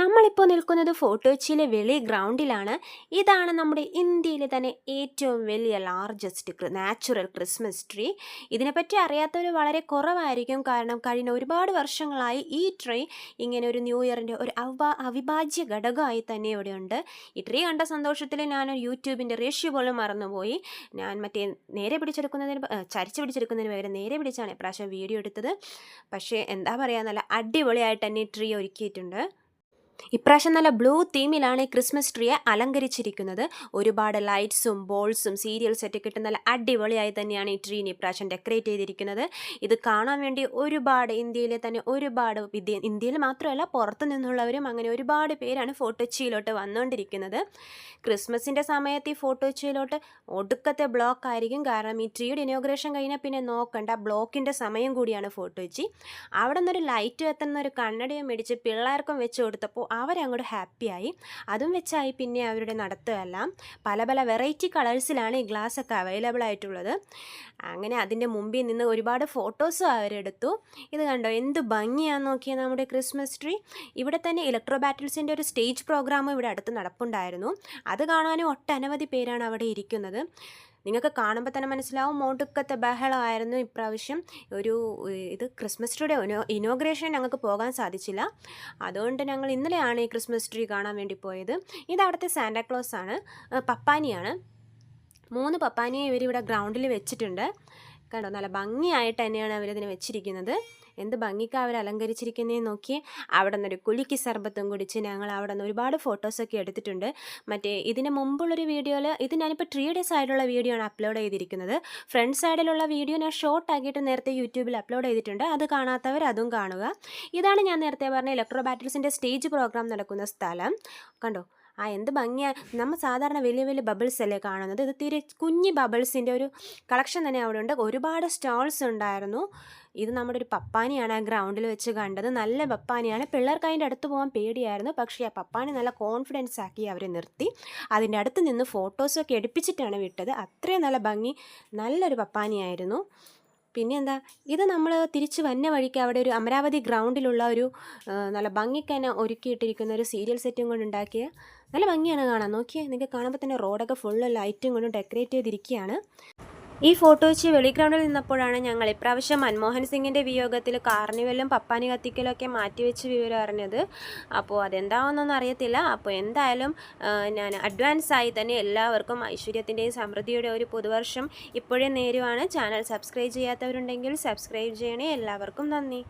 നമ്മളിപ്പോൾ നിൽക്കുന്നത് ഫോർട്ട് കൊച്ചിയിലെ വെളി ഗ്രൗണ്ടിലാണ്. ഇതാണ് നമ്മുടെ ഇന്ത്യയിലെ തന്നെ ഏറ്റവും വലിയ ലാർജസ്റ്റ് നാച്ചുറൽ ക്രിസ്മസ് ട്രീ. ഇതിനെപ്പറ്റി അറിയാത്തവർ വളരെ കുറവായിരിക്കും. കാരണം കഴിഞ്ഞ ഒരുപാട് വർഷങ്ങളായി ഈ ട്രീ ഇങ്ങനെ ഒരു ന്യൂ ഇയറിൻ്റെ ഒരു അവിഭാജ്യ ഘടകമായി തന്നെ ഇവിടെയുണ്ട്. ഈ ട്രീ കണ്ട സന്തോഷത്തിൽ ഞാൻ യൂട്യൂബിൻ്റെ റേഷ്യോ പോലും മറന്നുപോയി. ഞാൻ മറ്റേ ചരിച്ച് പിടിച്ചെടുക്കുന്നതിന് പകരം നേരെ പിടിച്ചാണ് ഇപ്രാവശ്യം വീഡിയോ എടുത്തത്. പക്ഷേ എന്താ പറയുക, നല്ല അടിപൊളിയായിട്ട് തന്നെ ട്രീ ഒരുക്കിയിട്ടുണ്ട്. ഇപ്രാവശ്യം നല്ല ബ്ലൂ തീമിലാണ് ഈ ക്രിസ്മസ് ട്രീയെ അലങ്കരിച്ചിരിക്കുന്നത്. ഒരുപാട് ലൈറ്റ്സും ബോൾസും സീരിയൽ സെറ്റൊക്കെ ഇട്ട് നല്ല അടിപൊളിയായി തന്നെയാണ് ഈ ട്രീനെ ഇപ്രാവശ്യം ഡെക്കറേറ്റ് ചെയ്തിരിക്കുന്നത്. ഇത് കാണാൻ വേണ്ടി ഒരുപാട് ഇന്ത്യയിലെ തന്നെ ഒരുപാട് ഇന്ത്യയിൽ മാത്രമല്ല പുറത്തു നിന്നുള്ളവരും അങ്ങനെ ഒരുപാട് പേരാണ് ഫോർട്ട് കൊച്ചിയിലോട്ട് വന്നുകൊണ്ടിരിക്കുന്നത്. ക്രിസ്മസിൻ്റെ സമയത്ത് ഈ ഫോർട്ട് കൊച്ചിയിലോട്ട് ഒടുക്കത്തെ ബ്ലോക്ക് ആയിരിക്കും. കാരണം ഈ ട്രീയുടെ ഇനോഗ്രേഷൻ കഴിഞ്ഞാൽ പിന്നെ നോക്കണ്ട, ബ്ലോക്കിൻ്റെ സമയം കൂടിയാണ് ഫോർട്ട് കൊച്ചി. അവിടെ നിന്നൊരു ലൈറ്റ് എത്തുന്ന ഒരു കണ്ണടയും മേടിച്ച് പിള്ളേർക്കും വെച്ച് കൊടുത്തപ്പോൾ അവരങ്ങോട്ട് ഹാപ്പിയായി. അതും വെച്ചായി പിന്നെ അവരുടെ നടത്തുമെല്ലാം. പല പല വെറൈറ്റി കളേഴ്സിലാണ് ഈ ഗ്ലാസ്സൊക്കെ അവൈലബിൾ ആയിട്ടുള്ളത്. അങ്ങനെ അതിൻ്റെ മുമ്പിൽ നിന്ന് ഒരുപാട് ഫോട്ടോസും അവരെടുത്തു. ഇത് കണ്ടോ, എന്ത് ഭംഗിയാണെന്ന് നോക്കിയാൽ നമ്മുടെ ക്രിസ്മസ് ട്രീ. ഇവിടെ തന്നെ ഇലക്ട്രോ ബാറ്റിൽസിൻ്റെ ഒരു സ്റ്റേജ് പ്രോഗ്രാമും ഇവിടെ അടുത്ത് നടപ്പുണ്ടായിരുന്നു. അത് കാണാനും ഒട്ടനവധി പേരാണ് അവിടെ ഇരിക്കുന്നത്. നിങ്ങൾക്ക് കാണുമ്പോൾ തന്നെ മനസ്സിലാവും ഒടുക്കത്തെ ബഹളമായിരുന്നു ഇപ്രാവശ്യം. ഇത് ക്രിസ്മസ് ട്രീയുടെ ഇനോഗ്രേഷൻ ഞങ്ങൾക്ക് പോകാൻ സാധിച്ചില്ല. അതുകൊണ്ട് ഞങ്ങൾ ഇന്നലെയാണ് ഈ ക്രിസ്മസ് ട്രീ കാണാൻ വേണ്ടി പോയത്. ഇത് അവിടുത്തെ സാന്റാക്ലോസ് ആണ്, പപ്പാനിയാണ്. 3 പപ്പാനിയെ ഇവരിവിടെ ഗ്രൗണ്ടിൽ വെച്ചിട്ടുണ്ട്. കണ്ടോ, നല്ല ഭംഗിയായിട്ട് തന്നെയാണ് അവരിതിനെ വെച്ചിരിക്കുന്നത്. എന്ത് ഭംഗിക്ക് അവർ അലങ്കരിച്ചിരിക്കുന്നതെന്ന് നോക്കി. അവിടെ നിന്നൊരു കുലുക്കി സർബത്തും കുടിച്ച് ഞങ്ങൾ അവിടെ നിന്ന് ഒരുപാട് ഫോട്ടോസൊക്കെ എടുത്തിട്ടുണ്ട്. ഇതിന് മുമ്പുള്ളൊരു വീഡിയോയിൽ ഇത് ഞാനിപ്പോൾ ട്രീയുടെ സൈഡിലുള്ള വീഡിയോ ആണ് അപ്ലോഡ് ചെയ്തിരിക്കുന്നത്. ഫ്രണ്ട് സൈഡിലുള്ള വീഡിയോ ഞാൻ ഷോർട്ട് ആക്കിയിട്ട് നേരത്തെ യൂട്യൂബിൽ അപ്ലോഡ് ചെയ്തിട്ടുണ്ട്. അത് കാണാത്തവർ അതും കാണുക. ഇതാണ് ഞാൻ നേരത്തെ പറഞ്ഞ ഇലക്ട്രോ ബാറ്റിൽസിൻ്റെ സ്റ്റേജ് പ്രോഗ്രാം നടക്കുന്ന സ്ഥലം. കണ്ടോ, എന്ത് ഭംഗിയാണ്. നമ്മൾ സാധാരണ വലിയ വലിയ ബബിൾസ് അല്ലേ കാണുന്നത്. ഇത് തീരെ കുഞ്ഞ് ബബിൾസിൻ്റെ ഒരു കളക്ഷൻ തന്നെ അവിടെ ഉണ്ട്. ഒരുപാട് സ്റ്റാൾസ് ഉണ്ടായിരുന്നു. ഇത് നമ്മുടെ ഒരു പപ്പാനിയാണ് ആ ഗ്രൗണ്ടിൽ വെച്ച് കണ്ടത്. നല്ല പപ്പാനിയാണ്. പിള്ളേർക്ക് അതിൻ്റെ അടുത്ത് പോകാൻ പേടിയായിരുന്നു. പക്ഷേ ആ പപ്പാനി നല്ല കോൺഫിഡൻസ് ആക്കി അവരെ നിർത്തി. അതിൻ്റെ അടുത്ത് നിന്ന് ഫോട്ടോസൊക്കെ എടുപ്പിച്ചിട്ടാണ് വിട്ടത്. അത്രയും നല്ല ഭംഗി, നല്ലൊരു പപ്പാനിയായിരുന്നു. പിന്നെ എന്താ, ഇത് നമ്മൾ തിരിച്ച് വന്ന വഴിക്ക് അവിടെ ഒരു അമരാവതി ഗ്രൗണ്ടിലുള്ള ഒരു നല്ല ഭംഗിക്ക് തന്നെ ഒരുക്കിയിട്ടിരിക്കുന്ന ഒരു സീരിയൽ സെറ്റും കൊണ്ട് ഉണ്ടാക്കിയ നല്ല ഭംഗിയാണ് കാണാൻ. നോക്കിയേ, നിങ്ങൾക്ക് കാണുമ്പോൾ തന്നെ റോഡൊക്കെ ഫുള്ള് ലൈറ്റും കൊണ്ട് ഡെക്കറേറ്റ് ചെയ്തിരിക്കുകയാണ്. ഈ ഫോട്ടോ വെച്ച് വെളി ഗ്രൗണ്ടിൽ നിന്നപ്പോഴാണ് ഞങ്ങൾ ഇപ്രാവശ്യം മൻമോഹൻ സിംഗിൻ്റെ വിയോഗത്തിൽ കാർണിവലും പപ്പാനി കത്തിക്കലൊക്കെ മാറ്റിവെച്ച് വിവരം അറിഞ്ഞത്. അപ്പോൾ അതെന്താണെന്നൊന്നും അറിയത്തില്ല. അപ്പോൾ എന്തായാലും ഞാൻ അഡ്വാൻസായി തന്നെ എല്ലാവർക്കും ഐശ്വര്യത്തിൻ്റെയും സമൃദ്ധിയുടെ ഒരു പുതുവർഷം ഇപ്പോഴേ നേരുവാണ്. ചാനൽ സബ്സ്ക്രൈബ് ചെയ്യാത്തവരുണ്ടെങ്കിൽ സബ്സ്ക്രൈബ് ചെയ്യണേ. എല്ലാവർക്കും നന്ദി.